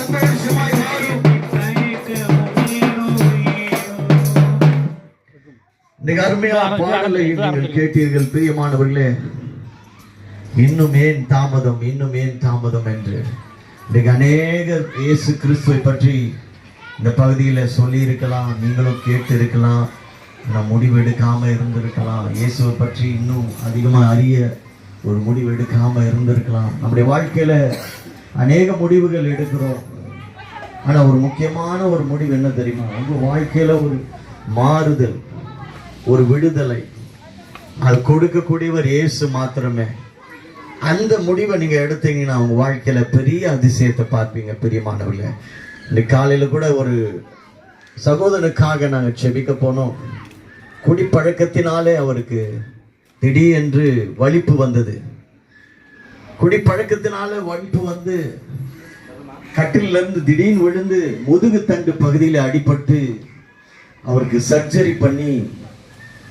சந்தோஷமாய் மாறும். இன்னைக்கு அருமையான பாடலை நீங்கள் கேட்டீர்கள் பிரியமானவர்களே. இன்னும் ஏன் தாமதம், இன்னும் ஏன் தாமதம் என்று இன்னைக்கு அநேகர் இயேசு கிறிஸ்துவை பற்றி இந்த பகுதியில் சொல்லி இருக்கலாம், நீங்களும் கேட்டு இருக்கலாம், நான் முடிவெடுக்காம இருந்திருக்கலாம், இயேசுவை பற்றி இன்னும் அதிகமாக அறிய ஒரு முடிவு எடுக்காம இருந்திருக்கலாம். நம்முடைய வாழ்க்கையில அநேக முடிவுகள் எடுக்கிறோம். ஆனா ஒரு முக்கியமான ஒரு முடிவு என்ன தெரியுமா? உங்க வாழ்க்கையில ஒரு மாறுதல், ஒரு விடுதலை அது கொடுக்கக்கூடியவர் இயேசு மாத்திரமே. அந்த முடிவை நீங்க எடுத்தீங்கன்னா உங்க வாழ்க்கையில பெரிய அதிசயத்தை பார்ப்பீங்க பிரியமானவர்களே. இன்னைக்கு காலையில கூட ஒரு சகோதரனுக்காக நாங்கள் செபிக்க போனோம். குடிப்பழக்கத்தினாலே அவருக்கு திடீரென்று வலிப்பு வந்தது. குடிப்பழக்கத்தினால வலிப்பு வந்து கட்டில இருந்து திடீர்னு விழுந்து முதுகு தண்டு பகுதியில் அடிபட்டு அவருக்கு சர்ஜரி பண்ணி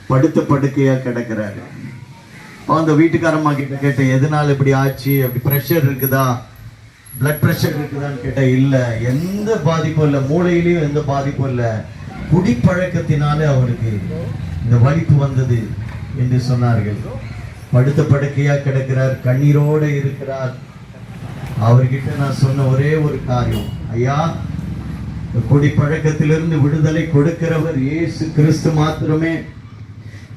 படுத்த படுக்கையா கிடக்கிறாரு. அந்த வீட்டுக்காரம்மா கிட்ட கேட்ட, எதனால இப்படி ஆச்சு, அப்படி பிரஷர் இருக்குதா, பிளட் பிரஷர் இருக்குதான்னு கேட்டா, இல்ல, எந்த பாதிப்பும் இல்லை, மூளையிலையும் எந்த பாதிப்பும் இல்லை, குடிப்பழக்கத்தினால அவருக்கு இந்த வலிப்பு வந்தது என்று சொன்னார்கள். படுத்த படுக்கையா கிடக்கிறார், கண்ணீரோட இருக்கிறார். அவர்கிட்ட நான் சொன்ன ஒரே ஒரு காரியம், ஐயா, குடிப்பழக்கத்திலிருந்து விடுதலை கொடுக்கிறவர் இயேசு கிறிஸ்து மாத்திரமே.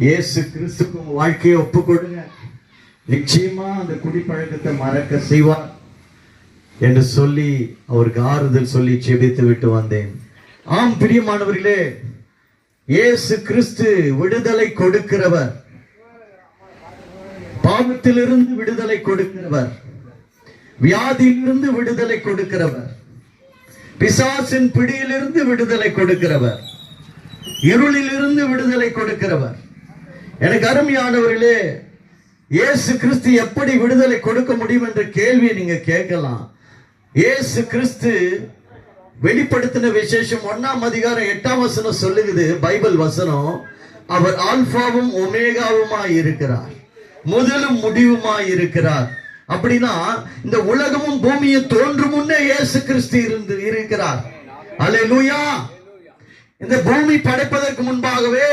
இயேசு கிறிஸ்துக்கு வாழ்க்கையை ஒப்பு கொடுங்க, நிச்சயமா அந்த குடிப்பழக்கத்தை மறக்க செய்வார் என்று சொல்லி அவருக்கு ஆறுதல் சொல்லி செபித்து விட்டு வந்தேன். ஆம் பிரியமானவர்களே, இயேசு கிறிஸ்து விடுதலை கொடுக்கிறவர், பாவத்திலிருந்து விடுதலை கொடுக்கிறவர், வியாதியிலிருந்து விடுதலை கொடுக்கிறவர், பிசாசின் பிடியிலிருந்து விடுதலை கொடுக்கிறவர், இருளிலிருந்து விடுதலை கொடுக்கிறவர். எனக்கு அருமையானவர்களே, இயேசு கிறிஸ்து எப்படி விடுதலை கொடுக்க முடியும் என்ற கேள்வியை நீங்க கேட்கலாம். இயேசு கிறிஸ்து வெளிப்படுத்தின விசேஷம் 1ஆம் அதிகாரம் 8ஆம் வசனம் சொல்லுகிறது, பைபிள் வசனம், அவர் ஆல்பாவும் ஒமேகாவுமாய் இருக்கிறார், முதலும் முடிவுமாய் இருக்கிறார். அப்படின்னா இந்த உலகமும் பூமியும் தோன்றும் முன்னே இயேசு கிறிஸ்து இருக்கிறார். அல்லேலூயா. இந்த பூமி படைப்பதற்கு முன்பாகவே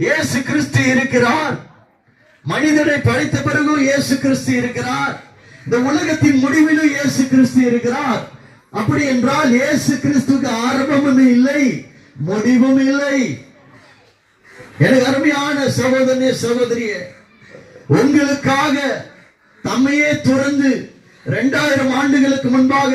இயேசு கிறிஸ்து இருக்கிறார். மனிதனை படைத்த பிறகும் இயேசு கிறிஸ்து இருக்கிறார். இந்த உலகத்தின் முடிவிலும் இயேசு கிறிஸ்து இருக்கிறார். அப்படி என்றால் இயேசு கிறிஸ்துக்கு ஆரம்பமும் இல்லை, முடிவும் இல்லை. எனக்கு அருமையான சகோதரனே, சகோதரியே, உங்களுக்காக தம்மையே துறந்து 2000 ஆண்டுகளுக்கு முன்பாக